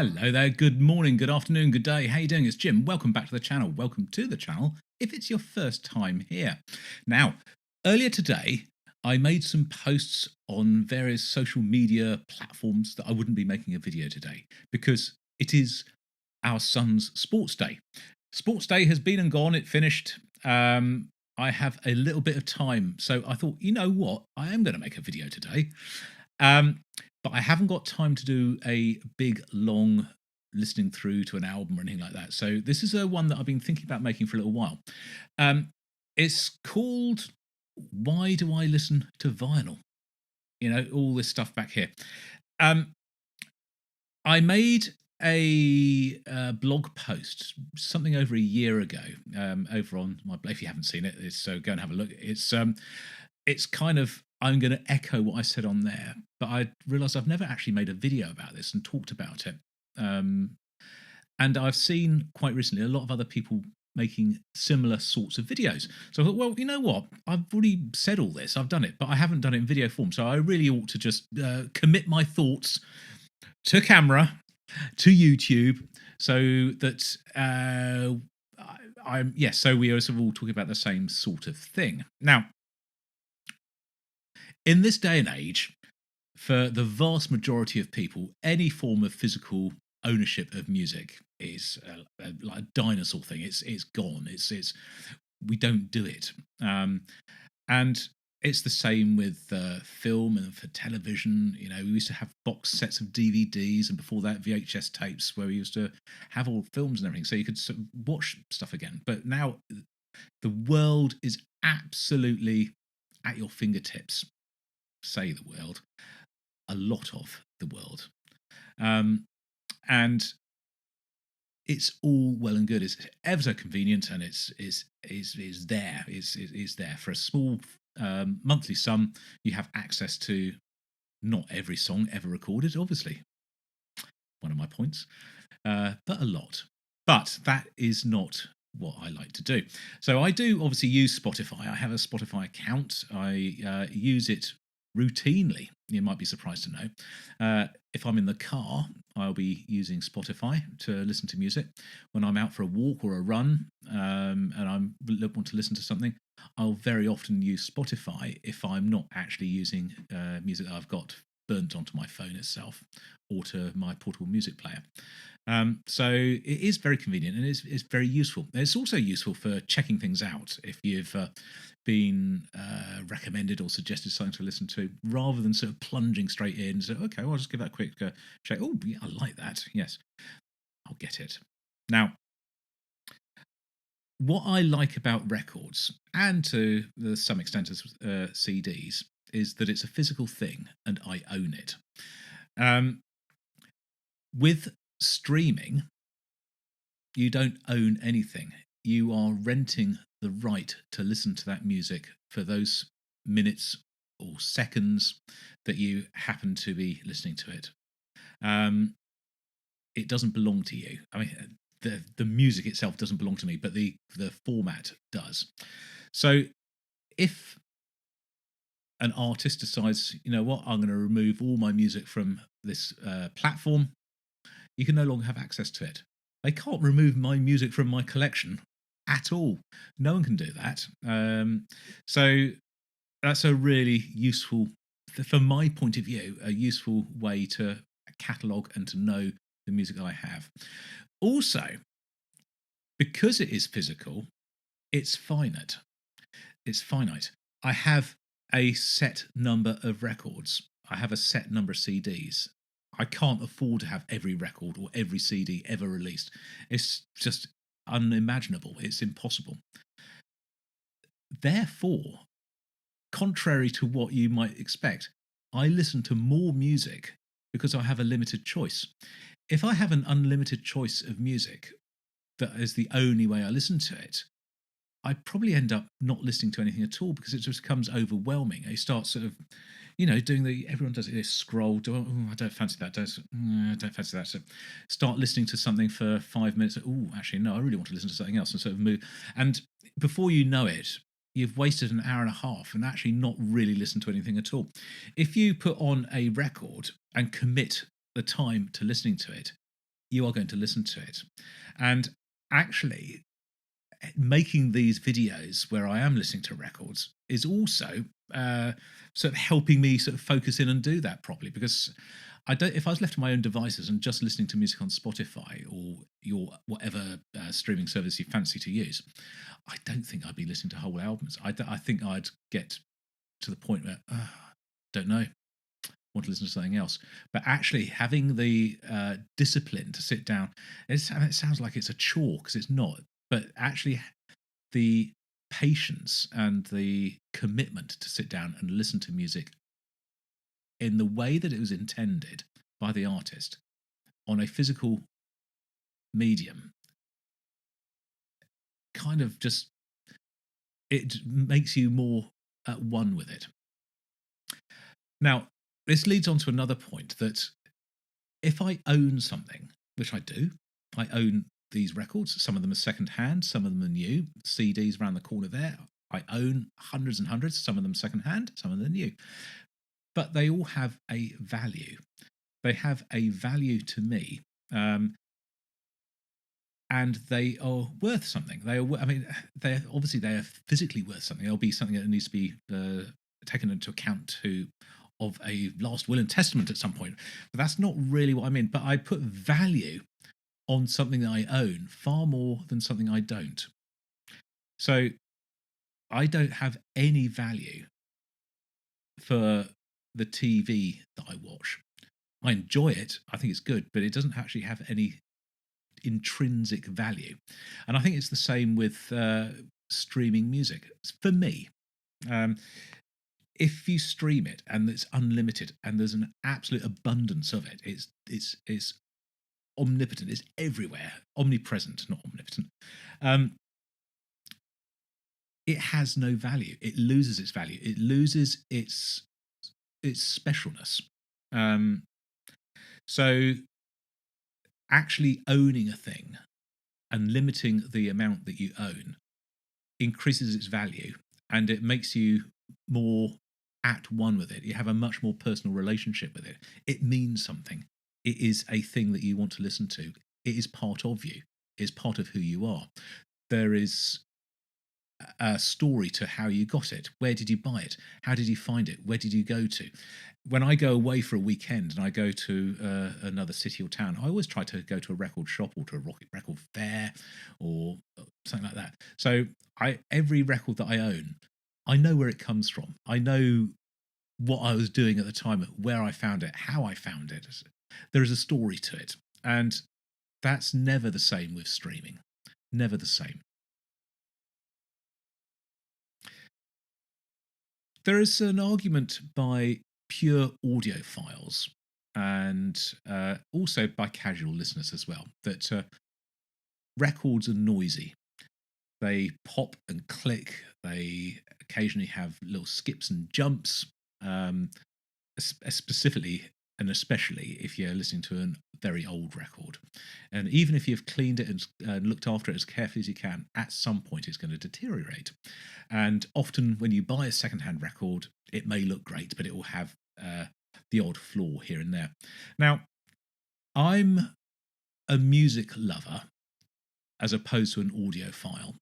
Hello there, good morning, good afternoon, good day. How you doing? It's Jim. Welcome back to the channel. Welcome to the channel if it's your first time here. Now, earlier today, I made some posts on various social media platforms that I wouldn't be making a video today because it is our son's sports day. Sports day has been and gone, it finished. I have a little bit of time, so I thought, you know what, I am going to make a video today. But I haven't got time to do a big, long listening through to an album or anything like that. So this is a one that I've been thinking about making for a little while. It's called "Why Do I Listen to Vinyl?" You know, all this stuff back here. I made a blog post something over a year ago over on my blog. If you haven't seen it, so go and have a look. It's kind of, I'm going to echo what I said on there, but I realised I've never actually made a video about this and talked about it. And I've seen quite recently a lot of other people making similar sorts of videos. So I thought, well, you know what? I've already said all this. I've done it, but I haven't done it in video form. So I really ought to just commit my thoughts to camera, to YouTube, so that so we are sort of all talking about the same sort of thing. Now, in this day and age, for the vast majority of people, any form of physical ownership of music is like a dinosaur thing. It's gone. It's we don't do it, and it's the same with film and for television. You know, we used to have box sets of DVDs, and before that, VHS tapes, where we used to have all films and everything, so you could sort of watch stuff again. But now, the world is absolutely at your fingertips. Say the world, a lot of the world, and it's all well and good. It's ever so convenient, and it's there for a small monthly sum. You have access to not every song ever recorded, obviously. One of my points, but a lot. But that is not what I like to do. So I do obviously use Spotify. I have a Spotify account. I use it routinely. You might be surprised to know. If I'm in the car, I'll be using Spotify to listen to music. When I'm out for a walk or a run, and I want to listen to something, I'll very often use Spotify if I'm not actually using music that I've got burnt onto my phone itself or to my portable music player. So it is very convenient, and it's very useful. It's also useful for checking things out if you've been recommended or suggested something to listen to, rather than sort of plunging straight in. So, okay, well, I'll just give that a quick check. Oh, yeah, I like that. Yes, I'll get it. Now, what I like about records, and to some extent as CDs, is that it's a physical thing and I own it. With streaming, you don't own anything. You are renting the right to listen to that music for those minutes or seconds that you happen to be listening to it. It doesn't belong to you. I mean, the music itself doesn't belong to me, but the format does. So if an artist decides, you know what, I'm going to remove all my music from this platform, you can no longer have access to it. They can't remove my music from my collection at all. No one can do that. So that's a really useful, from my point of view, a useful way to catalogue and to know the music I have. Also, because it is physical, it's finite. It's finite. I have a set number of records. I have a set number of CDs. I can't afford to have every record or every CD ever released. It's just unimaginable. It's impossible. Therefore, contrary to what you might expect, I listen to more music because I have a limited choice. If I have an unlimited choice of music, that is the only way I listen to it, I probably end up not listening to anything at all because it just becomes overwhelming. I start sort of, you know, doing everyone does it, this scroll, I don't fancy that, I don't fancy that. So start listening to something for 5 minutes. Oh, actually, no, I really want to listen to something else, and sort of move. And before you know it, you've wasted an hour and a half and actually not really listened to anything at all. If you put on a record and commit the time to listening to it, you are going to listen to it. And actually, making these videos where I am listening to records is also sort of helping me sort of focus in and do that properly, because I don't. If I was left to my own devices and just listening to music on Spotify or your whatever streaming service you fancy to use, I don't think I'd be listening to whole albums. I think I'd get to the point where don't know, want to listen to something else. But actually, having the discipline to sit down, it sounds like it's a chore, because it's not. But actually, the patience and the commitment to sit down and listen to music in the way that it was intended by the artist on a physical medium, kind of just, it makes you more at one with it. Now, this leads on to another point, that if I own something, which I do, I own these records. Some of them are second hand, some of them are new. CDs around the corner there. I own hundreds and hundreds, some of them second hand, some of them new. But they all have a value. They have a value to me, and they are worth something. They are. I mean, they are physically worth something. There'll be something that needs to be taken into account of a last will and testament at some point. But that's not really what I mean. But I put value on something that I own far more than something I don't. So I don't have any value for the TV that I watch. I enjoy it. I think it's good, but it doesn't actually have any intrinsic value. And I think it's the same with streaming music. For me, if you stream it and it's unlimited and there's an absolute abundance of it, it's omnipotent, it's everywhere, omnipresent, not omnipotent. It has no value. It loses its value. It loses its specialness. So actually owning a thing and limiting the amount that you own increases its value, and it makes you more at one with it. You have a much more personal relationship with it. It means something. It is a thing that you want to listen to. It is part of you. It is part of who you are. There is a story to how you got it. Where did you buy it? How did you find it? Where did you go to? When I go away for a weekend and I go to another city or town, I always try to go to a record shop or to a record fair or something like that. So every record that I own, I know where it comes from. I know what I was doing at the time, where I found it, how I found it. There is a story to it. And that's never the same with streaming. Never the same. There is an argument by pure audiophiles and also by casual listeners as well that records are noisy. They pop and click. They occasionally have little skips and jumps, specifically and especially if you're listening to a very old record. And even if you've cleaned it and looked after it as carefully as you can, at some point it's going to deteriorate. And often when you buy a secondhand record, it may look great, but it will have the odd flaw here and there. Now, I'm a music lover as opposed to an audiophile.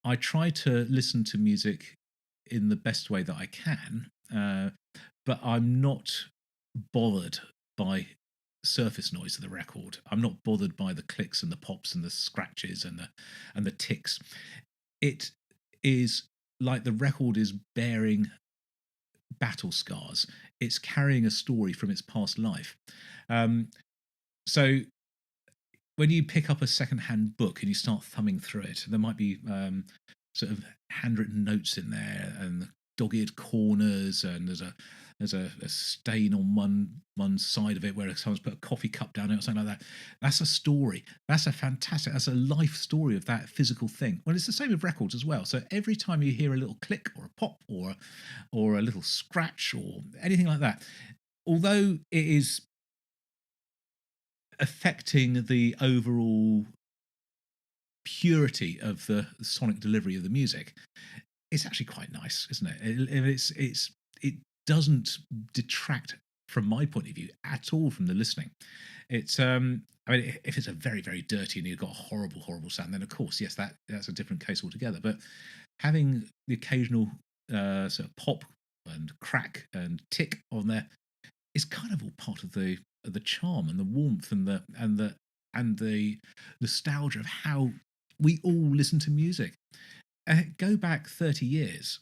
I try to listen to music in the best way that I can, but I'm not bothered by surface noise of the record. I'm not bothered by the clicks and the pops and the scratches and the ticks. It is like the record is bearing battle scars. It's carrying a story from its past life. So when you pick up a secondhand book and you start thumbing through it, there might be sort of handwritten notes in there and dog-eared corners, and there's a stain on one side of it where someone's put a coffee cup down it or something like that. That's a story. That's a life story of that physical thing. Well, it's the same with records as well. So every time you hear a little click or a pop or a little scratch or anything like that, although it is affecting the overall purity of the sonic delivery of the music, it's actually quite nice, isn't it? It doesn't detract from my point of view at all from the listening. It's I mean, if it's a very, very dirty and you've got a horrible, horrible sound, then of course, yes, that's a different case altogether. But having the occasional sort of pop and crack and tick on there is kind of all part of the charm and the warmth and the nostalgia of how we all listen to music. Go back 30 years,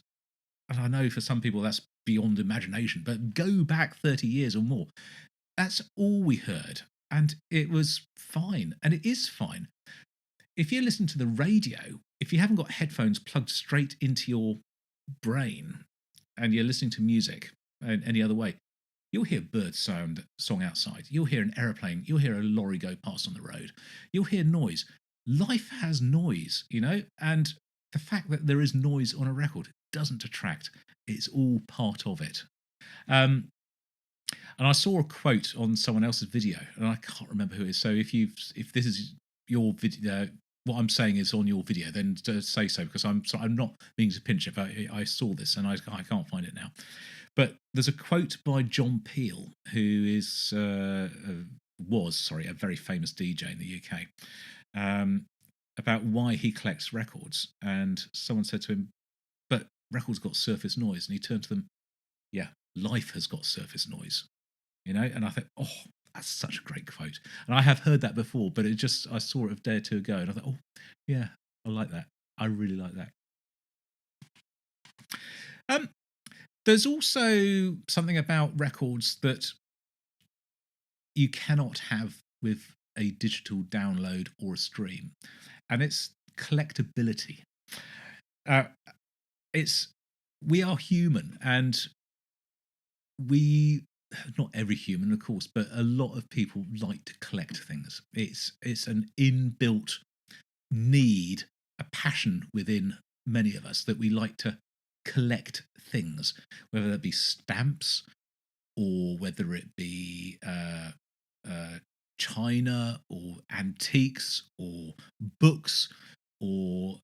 and I know for some people that's beyond imagination, but go back 30 years or more. That's all we heard, and it was fine, and it is fine. If you listen to the radio, if you haven't got headphones plugged straight into your brain and you're listening to music any other way, you'll hear birds song outside. You'll hear an aeroplane. You'll hear a lorry go past on the road. You'll hear noise. Life has noise, and the fact that there is noise on a record doesn't detract. It's all part of it. And I saw a quote on someone else's video, and I can't remember who it is. So if this is your video, what I'm saying is on your video, then say so, because I'm not meaning to pinch it. But I saw this and I can't find it now. But there's a quote by John Peel, who was a very famous DJ in the UK, about why he collects records. And someone said to him, "But records got surface noise," and he turned to them, "Yeah, life has got surface noise." And I thought, oh, that's such a great quote. And I have heard that before, but I saw it a day or two ago, and I thought, oh, yeah, I like that. I really like that. There's also something about records that you cannot have with a digital download or a stream, and it's collectibility. We are human, and not every human, of course, but a lot of people like to collect things. It's an inbuilt need, a passion within many of us that we like to collect things, whether that be stamps or whether it be china or antiques or books or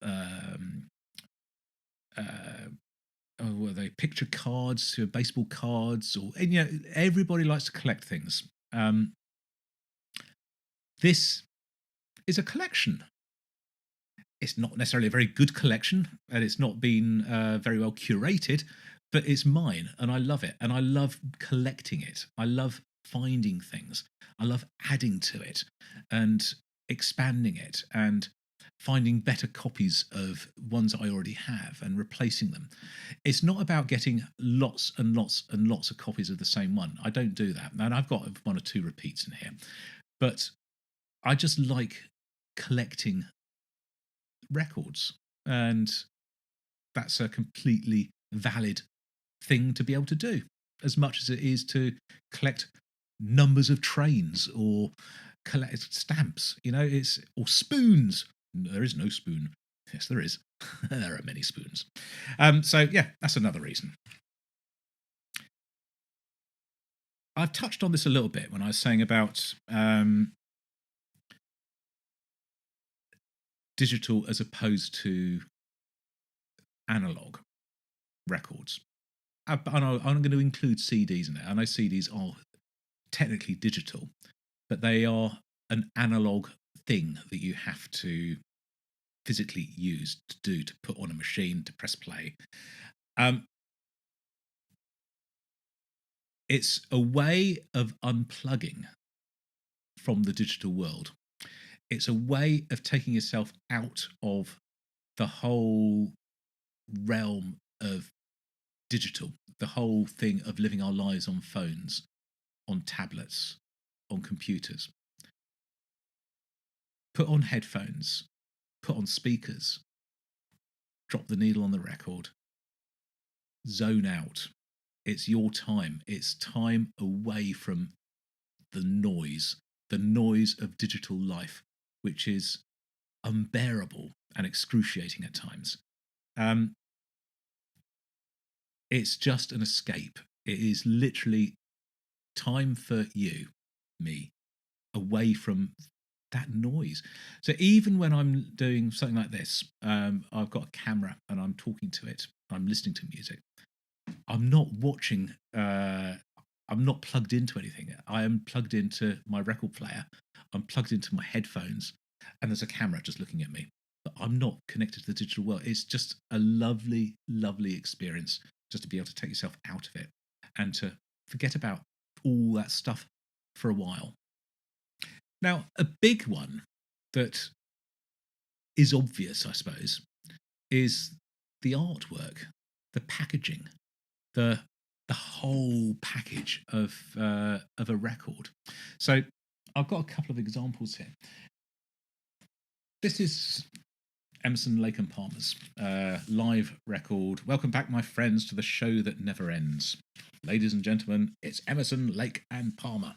were they picture cards, baseball cards, and everybody likes to collect things. This is a collection. It's not necessarily a very good collection, and it's not been very well curated, but it's mine, and I love it, and I love collecting it. I love finding things. I love adding to it and expanding it and finding better copies of ones I already have and replacing them. It's not about getting lots and lots and lots of copies of the same one. I don't do that. And I've got one or two repeats in here. But I just like collecting records. And that's a completely valid thing to be able to do, as much as it is to collect numbers of trains or collect stamps, or spoons. There is no spoon. Yes, there is. There are many spoons. So yeah, that's another reason. I've touched on this a little bit when I was saying about digital as opposed to analog records. I'm going to include CDs in it. I know CDs are technically digital, but they are an analog thing that you have to physically use to put on a machine to press play. It's a way of unplugging from the digital world. It's a way of taking yourself out of the whole realm of digital, the whole thing of living our lives on phones, on tablets, on computers. Put on headphones, put on speakers, drop the needle on the record, zone out. It's your time. It's time away from the noise of digital life, which is unbearable and excruciating at times. It's just an escape. It is literally time for you, me, away from that noise. So even when I'm doing something like this, I've got a camera and I'm talking to it, I'm listening to music. I'm not watching, I'm I'm not plugged into anything. I am plugged into my record player. I'm plugged into my headphones, and there's a camera just looking at me. But I'm not connected to the digital world. It's just a lovely, lovely experience just to be able to take yourself out of it and to forget about all that stuff for a while. Now, a big one that is obvious, I suppose, is the artwork, the packaging, the whole package of a record. So I've got a couple of examples here. This is Emerson, Lake and Palmer's live record. Welcome back, my friends, to the show that never ends. Ladies and gentlemen, it's Emerson, Lake and Palmer.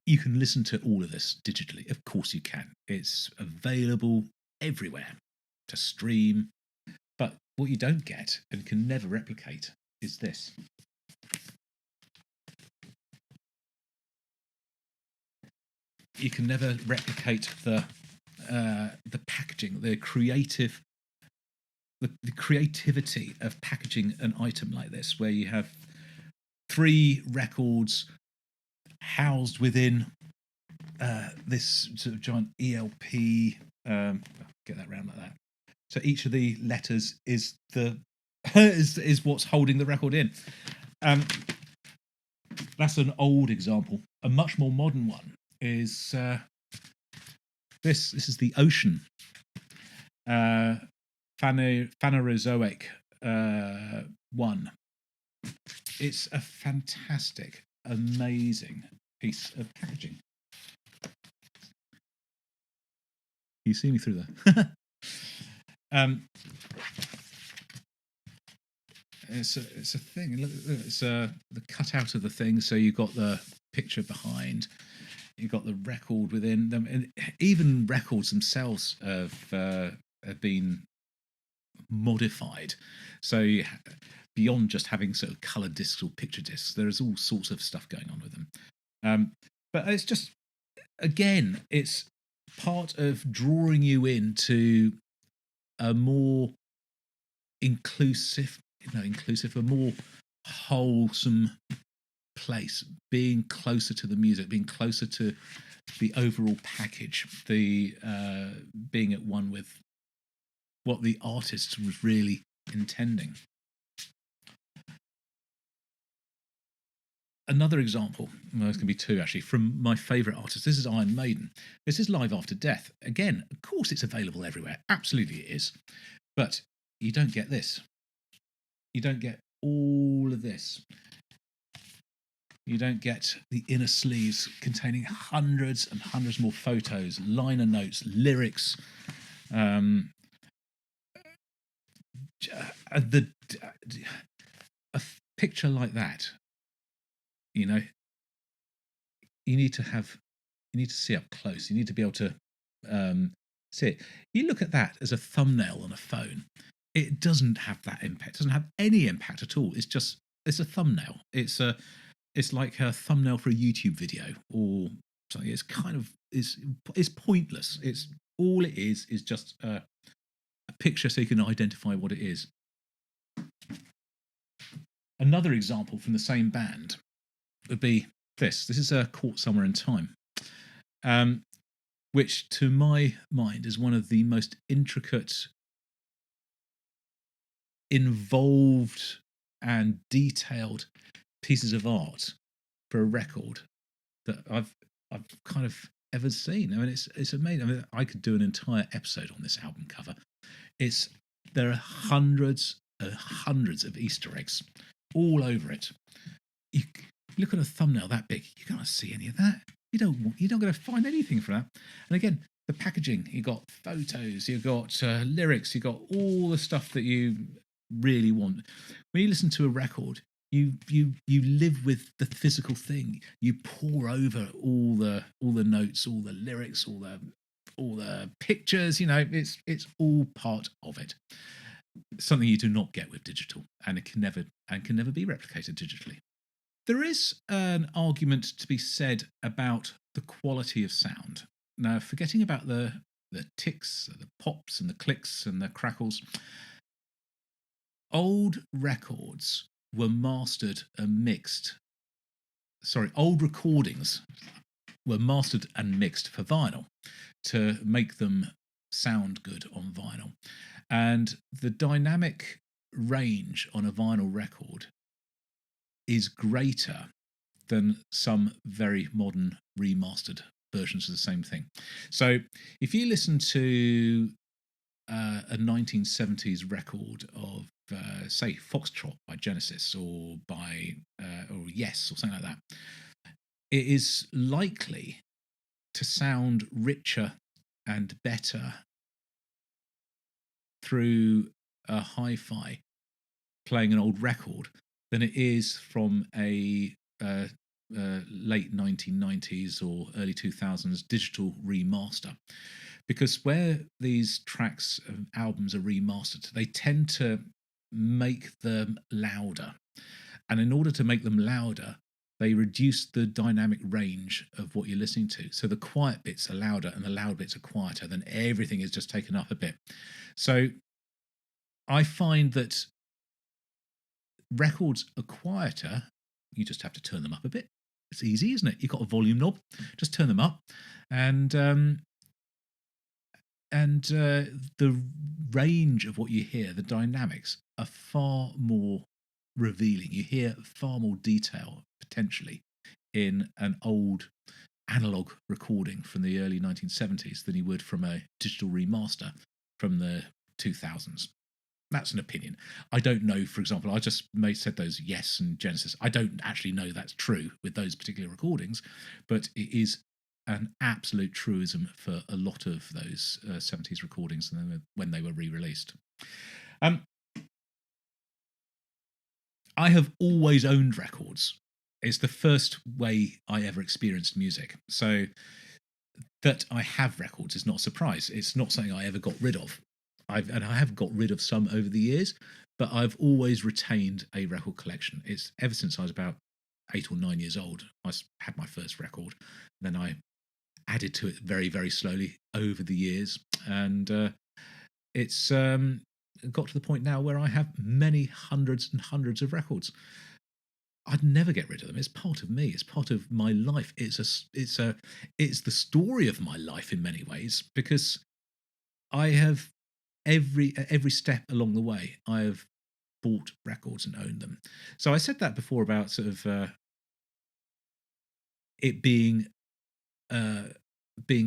You can listen to all of this digitally. Of course you can. It's available everywhere to stream. But what you don't get and can never replicate is this. You can never replicate the packaging, the creativity of packaging an item like this, where you have 3 records housed within this sort of giant ELP. Get that round like that. So each of the letters is the is what's holding the record in. That's an old example. A much more modern one is this. This is the Ocean Phanerozoic 1. It's a fantastic, amazing piece of packaging. You see me through there. It's a thing. Look, it's the cutout of the thing. So you've got the picture behind. You've got the record within them, and even records themselves have been modified. So beyond just having sort of coloured discs or picture discs, there is all sorts of stuff going on with them. But it's just, again, it's part of drawing you into a more inclusive, a more wholesome place, being closer to the music, being closer to the overall package, the being at one with what the artist was really intending. Another example, well, there's going to be 2 actually, from my favourite artist. This is Iron Maiden. This is Live After Death. Again, of course it's available everywhere. Absolutely it is. But you don't get this. You don't get all of this. You don't get the inner sleeves containing hundreds and hundreds more photos, liner notes, lyrics. A picture like that, you need to see up close. You need to be able to see it. You look at that as a thumbnail on a phone. It doesn't have that impact. It doesn't have any impact at all. It's a thumbnail. It's like a thumbnail for a YouTube video or something. It's kind of it's pointless. It's all it is just a picture so you can identify what it is. Another example from the same band would be this. This is Caught Somewhere in Time, which to my mind is one of the most intricate, involved and detailed pieces of art for a record that I've kind of ever seen. I mean, it's amazing. I mean, I could do an entire episode on this album cover. There are hundreds of Easter eggs all over it. You look at a thumbnail that big, you can't see any of that. You're not going to find anything for that. And again, the packaging, you got photos, you got lyrics, you got all the stuff that you really want. When you listen to a record, you live with the physical thing. You pour over all the notes, all the lyrics, all the pictures. It's all part of it. Something you do not get with digital, and it can never be replicated digitally. There is an argument to be said about the quality of sound. Now, forgetting about the ticks, the pops and the clicks and the crackles, old records were mastered and mixed. Sorry, old recordings were mastered and mixed for vinyl to make them sound good on vinyl. And the dynamic range on a vinyl record is greater than some very modern remastered versions of the same thing. So if you listen to a 1970s record of, say, Foxtrot by Genesis or or Yes or something like that, it is likely to sound richer and better through a hi-fi playing an old record than it is from a late 1990s or early 2000s digital remaster. Because where these tracks and albums are remastered, they tend to make them louder. And in order to make them louder, they reduce the dynamic range of what you're listening to. So the quiet bits are louder and the loud bits are quieter, then everything is just taken up a bit. So I find that records are quieter. You just have to turn them up a bit. It's easy, isn't it? You've got a volume knob, just turn them up, and the range of what you hear, the dynamics, are far more revealing. You hear far more detail potentially in an old analog recording from the early 1970s than you would from a digital remaster from the 2000s. That's an opinion. I don't know, for example, I just said those Yes and Genesis. I don't actually know that's true with those particular recordings, but it is an absolute truism for a lot of those 70s recordings when they were re-released. I have always owned records. It's the first way I ever experienced music. So that I have records is not a surprise. It's not something I ever got rid of. I have got rid of some over the years, but I've always retained a record collection. It's ever since I was about 8 or 9 years old. I had my first record. Then I added to it very, very slowly over the years. And it's got to the point now where I have many hundreds and hundreds of records. I'd never get rid of them. It's part of me. It's part of my life. It's the story of my life in many ways, because I have every step along the way I have bought records and owned them. So I said that before about sort of it being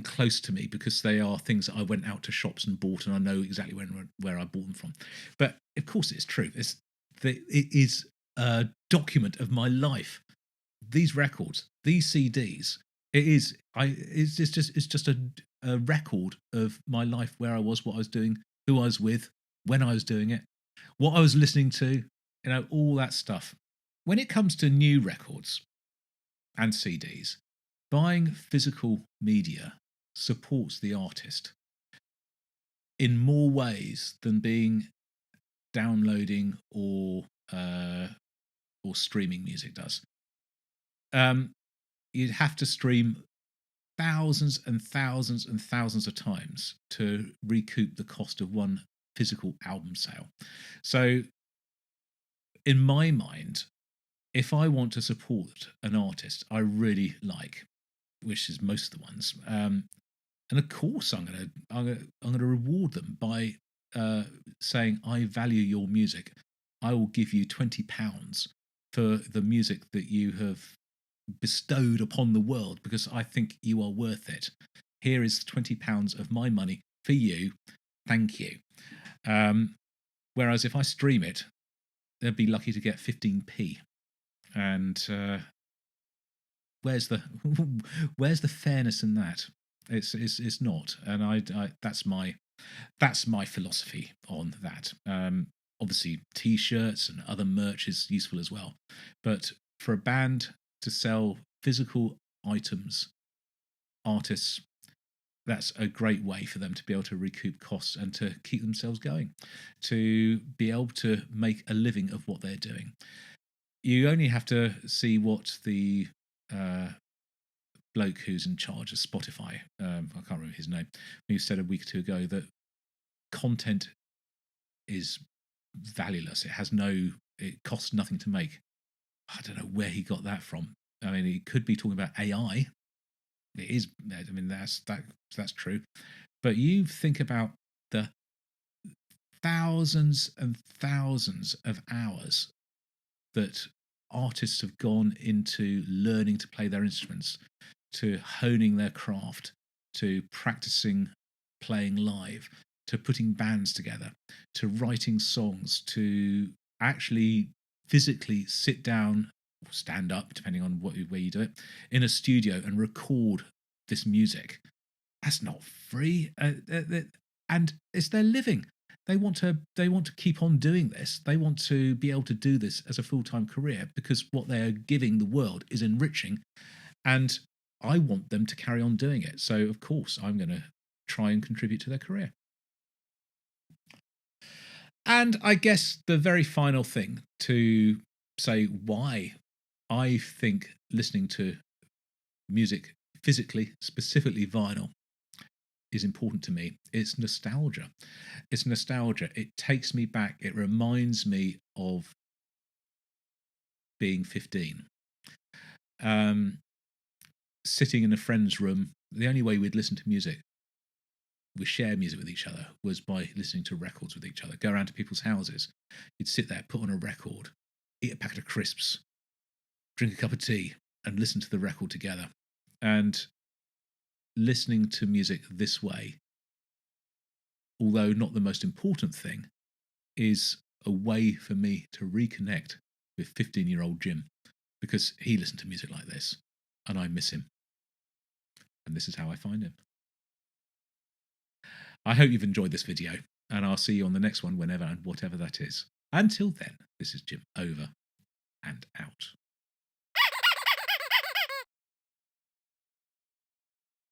close to me, because they are things that I went out to shops and bought, and I know exactly where I bought them from. But of course, it's true. It is a document of my life. These records, these CDs, it's just a record of my life, where I was, what I was doing, who I was with, when I was doing it, what I was listening to, all that stuff. When it comes to new records and CDs, buying physical media supports the artist in more ways than downloading or streaming music does. You'd have to stream thousands and thousands and thousands of times to recoup the cost of one physical album sale. So in my mind, if I want to support an artist I really like, which is most of the ones, and of course I'm gonna reward them by saying, I value your music. I will give you £20 for the music that you have bestowed upon the world, because I think you are worth it. Here is £20 of my money for you. Thank you. Whereas if I stream it, they'd be lucky to get 15p. And where's the fairness in that? It's not. And I that's my philosophy on that. Obviously, T-shirts and other merch is useful as well, but for a band to sell physical items, artists, that's a great way for them to be able to recoup costs and to keep themselves going, to be able to make a living of what they're doing. You only have to see what the bloke who's in charge of Spotify, I can't remember his name, who said a week or two ago that content is valueless. It costs nothing to make. I don't know where he got that from. I mean, he could be talking about AI. It is. I mean, that's true. But you think about the thousands and thousands of hours that artists have gone into learning to play their instruments, to honing their craft, to practicing playing live, to putting bands together, to writing songs, to actually physically sit down or stand up, depending on where you do it, in a studio and record this music. That's not free, and it's their living. They want to keep on doing this. They want to be able to do this as a full-time career, because what they are giving the world is enriching, and I want them to carry on doing it. So of course I'm going to try and contribute to their career. And I guess the very final thing to say why I think listening to music physically, specifically vinyl, is important to me. It's nostalgia. It's nostalgia. It takes me back. It reminds me of being 15. Sitting in a friend's room, the only way we'd listen to music, we share music with each other, was by listening to records with each other. Go around to people's houses. You'd sit there, put on a record, eat a packet of crisps, drink a cup of tea, and listen to the record together. And listening to music this way, although not the most important thing, is a way for me to reconnect with 15-year-old Jim, because he listened to music like this and I miss him. And this is how I find him. I hope you've enjoyed this video, and I'll see you on the next one, whenever and whatever that is. Until then, this is Jim, over and out.